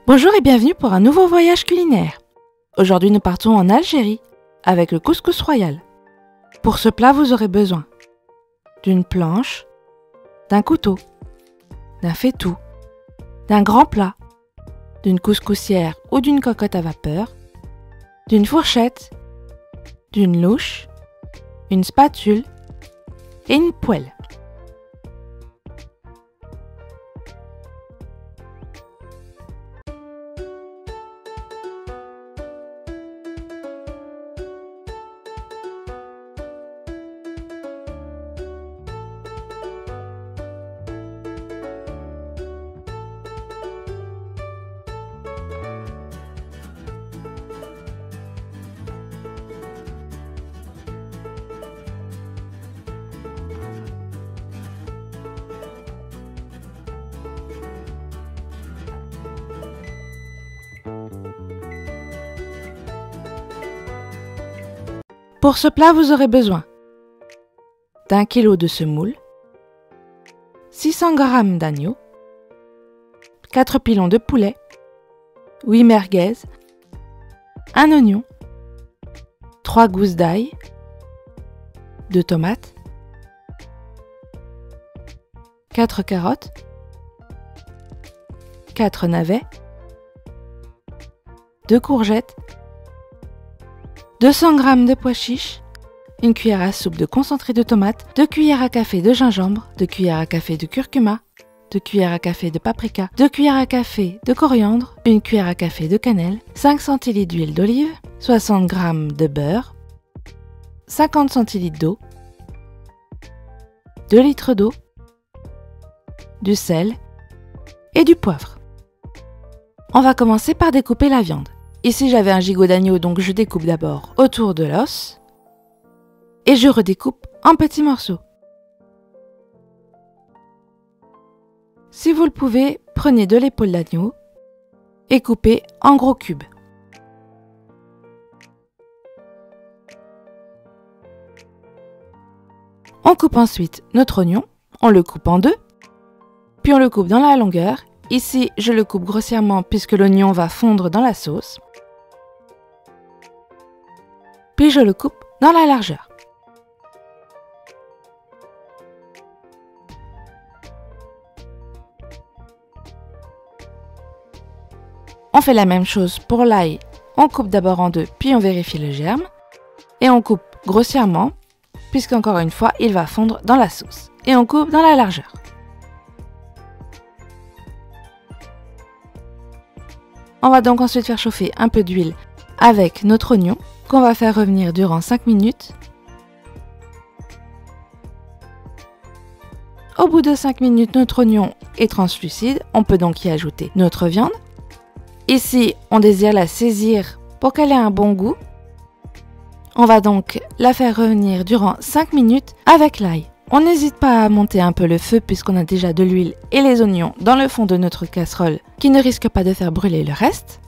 Bonjour et bienvenue pour un nouveau voyage culinaire. Aujourd'hui nous partons en Algérie avec le couscous royal. Pour ce plat vous aurez besoin d'une planche, d'un couteau, d'un faitout, d'un grand plat, d'une couscoussière ou d'une cocotte à vapeur, d'une fourchette, d'une louche, une spatule et une poêle. Pour ce plat, vous aurez besoin d'1 kg de semoule, 600 g d'agneau, 4 pilons de poulet, 8 merguez, 1 oignon, 3 gousses d'ail, 2 tomates, 4 carottes, 4 navets, 2 courgettes, 200 g de pois chiches, une cuillère à soupe de concentré de tomate, 2 cuillères à café de gingembre, 2 cuillères à café de curcuma, 2 cuillères à café de paprika, 2 cuillères à café de coriandre, 1 cuillère à café de cannelle, 5 centilitres d'huile d'olive, 60 g de beurre, 50 centilitres d'eau, 2 litres d'eau, du sel et du poivre. On va commencer par découper la viande. Ici j'avais un gigot d'agneau, donc je découpe d'abord autour de l'os et je redécoupe en petits morceaux. Si vous le pouvez, prenez de l'épaule d'agneau et coupez en gros cubes. On coupe ensuite notre oignon, on le coupe en deux, puis on le coupe dans la longueur. Ici, je le coupe grossièrement puisque l'oignon va fondre dans la sauce. Puis je le coupe dans la largeur. On fait la même chose pour l'ail. On coupe d'abord en deux, puis on vérifie le germe. Et on coupe grossièrement, puisqu'encore une fois, il va fondre dans la sauce. Et on coupe dans la largeur. On va donc ensuite faire chauffer un peu d'huile avec notre oignon qu'on va faire revenir durant 5 minutes. Au bout de 5 minutes, notre oignon est translucide. On peut donc y ajouter notre viande. Ici, on désire la saisir pour qu'elle ait un bon goût. On va donc la faire revenir durant 5 minutes avec l'ail. On n'hésite pas à monter un peu le feu puisqu'on a déjà de l'huile et les oignons dans le fond de notre casserole qui ne risque pas de faire brûler le reste.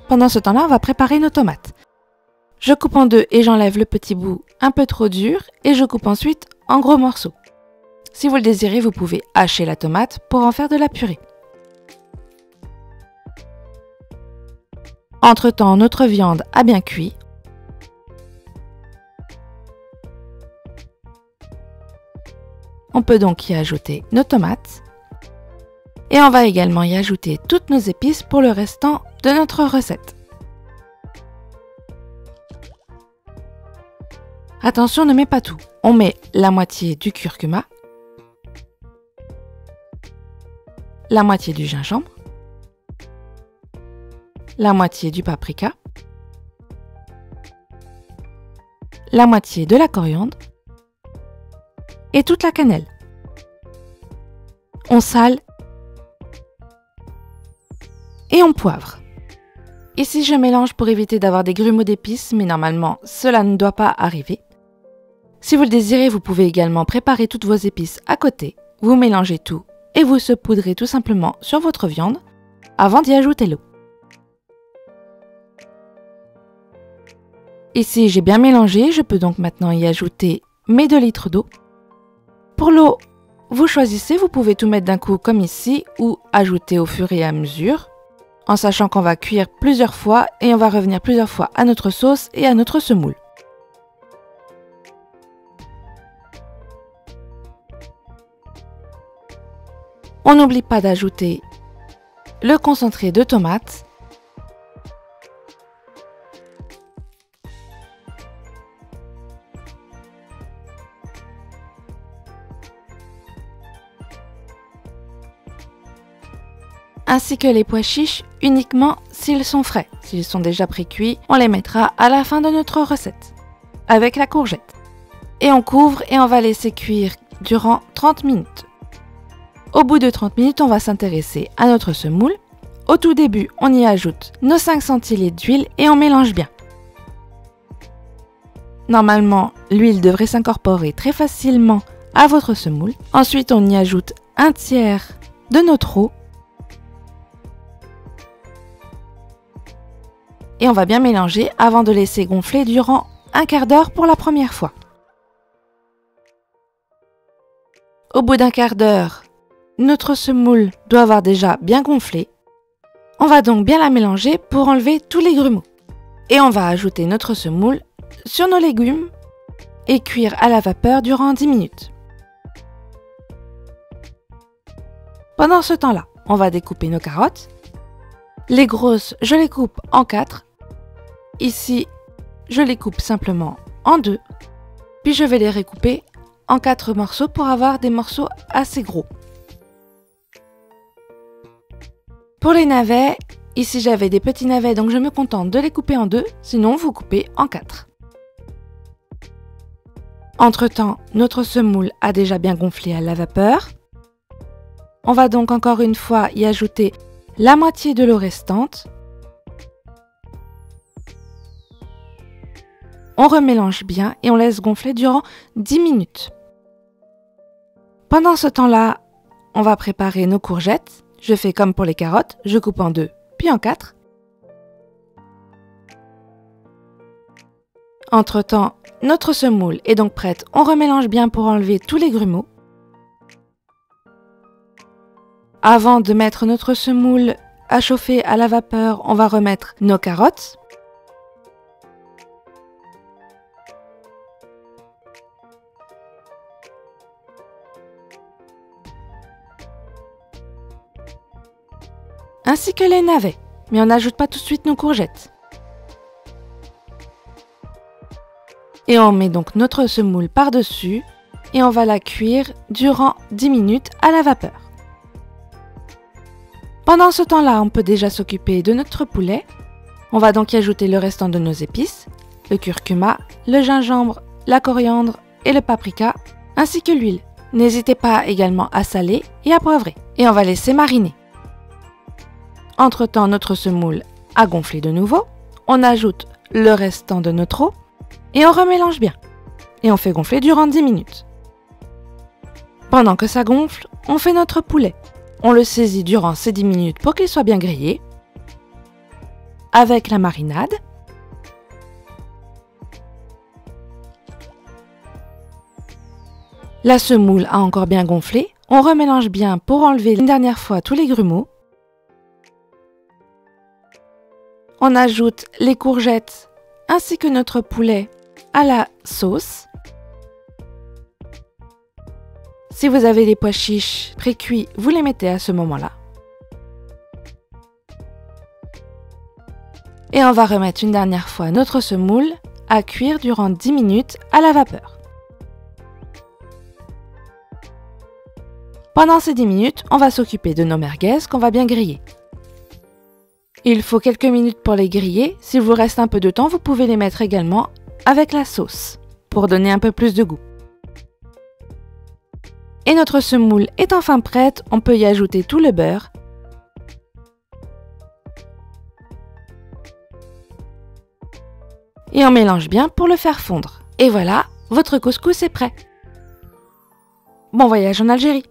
Pendant ce temps-là, on va préparer nos tomates. Je coupe en deux et j'enlève le petit bout un peu trop dur et je coupe ensuite en gros morceaux. Si vous le désirez, vous pouvez hacher la tomate pour en faire de la purée. Entre-temps, notre viande a bien cuit. On peut donc y ajouter nos tomates. Et on va également y ajouter toutes nos épices pour le restant de notre recette. Attention, on ne met pas tout. On met la moitié du curcuma, la moitié du gingembre, la moitié du paprika, la moitié de la coriandre et toute la cannelle. On sale et on poivre. Ici, je mélange pour éviter d'avoir des grumeaux d'épices, mais normalement, cela ne doit pas arriver. Si vous le désirez, vous pouvez également préparer toutes vos épices à côté. Vous mélangez tout et vous saupoudrez tout simplement sur votre viande avant d'y ajouter l'eau. Ici, j'ai bien mélangé, je peux donc maintenant y ajouter mes 2 litres d'eau. Pour l'eau, vous choisissez, vous pouvez tout mettre d'un coup comme ici ou ajouter au fur et à mesure, en sachant qu'on va cuire plusieurs fois et on va revenir plusieurs fois à notre sauce et à notre semoule. On n'oublie pas d'ajouter le concentré de tomate, ainsi que les pois chiches uniquement s'ils sont frais. S'ils sont déjà pré-cuits, on les mettra à la fin de notre recette, avec la courgette. Et on couvre et on va laisser cuire durant 30 minutes. Au bout de 30 minutes, on va s'intéresser à notre semoule. Au tout début, on y ajoute nos 5 centilitres d'huile et on mélange bien. Normalement, l'huile devrait s'incorporer très facilement à votre semoule. Ensuite, on y ajoute un tiers de notre eau. Et on va bien mélanger avant de laisser gonfler durant un quart d'heure pour la première fois. Au bout d'un quart d'heure, notre semoule doit avoir déjà bien gonflé. On va donc bien la mélanger pour enlever tous les grumeaux. Et on va ajouter notre semoule sur nos légumes et cuire à la vapeur durant 10 minutes. Pendant ce temps-là, on va découper nos carottes. Les grosses, je les coupe en 4. Ici, je les coupe simplement en 2. Puis je vais les recouper en 4 morceaux pour avoir des morceaux assez gros. Pour les navets, ici j'avais des petits navets donc je me contente de les couper en 2, sinon vous coupez en 4. Entre-temps, notre semoule a déjà bien gonflé à la vapeur. On va donc encore une fois y ajouter la moitié de l'eau restante. On remélange bien et on laisse gonfler durant 10 minutes. Pendant ce temps-là, on va préparer nos courgettes. Je fais comme pour les carottes, je coupe en 2, puis en 4. Entre-temps, notre semoule est donc prête. On remélange bien pour enlever tous les grumeaux. Avant de mettre notre semoule à chauffer à la vapeur, on va remettre nos carottes. Ainsi que les navets, mais on n'ajoute pas tout de suite nos courgettes. Et on met donc notre semoule par-dessus et on va la cuire durant 10 minutes à la vapeur. Pendant ce temps-là, on peut déjà s'occuper de notre poulet. On va donc y ajouter le restant de nos épices, le curcuma, le gingembre, la coriandre et le paprika, ainsi que l'huile. N'hésitez pas également à saler et à poivrer. Et on va laisser mariner. Entre-temps, notre semoule a gonflé de nouveau. On ajoute le restant de notre eau et on remélange bien. Et on fait gonfler durant 10 minutes. Pendant que ça gonfle, on fait notre poulet. On le saisit durant ces 10 minutes pour qu'il soit bien grillé. Avec la marinade. La semoule a encore bien gonflé. On remélange bien pour enlever une dernière fois tous les grumeaux. On ajoute les courgettes ainsi que notre poulet à la sauce. Si vous avez des pois chiches pré-cuits, vous les mettez à ce moment-là. Et on va remettre une dernière fois notre semoule à cuire durant 10 minutes à la vapeur. Pendant ces 10 minutes, on va s'occuper de nos merguez qu'on va bien griller. Il faut quelques minutes pour les griller. S'il vous reste un peu de temps, vous pouvez les mettre également avec la sauce pour donner un peu plus de goût. Et notre semoule est enfin prête, on peut y ajouter tout le beurre. Et on mélange bien pour le faire fondre. Et voilà, votre couscous est prêt. Bon voyage en Algérie!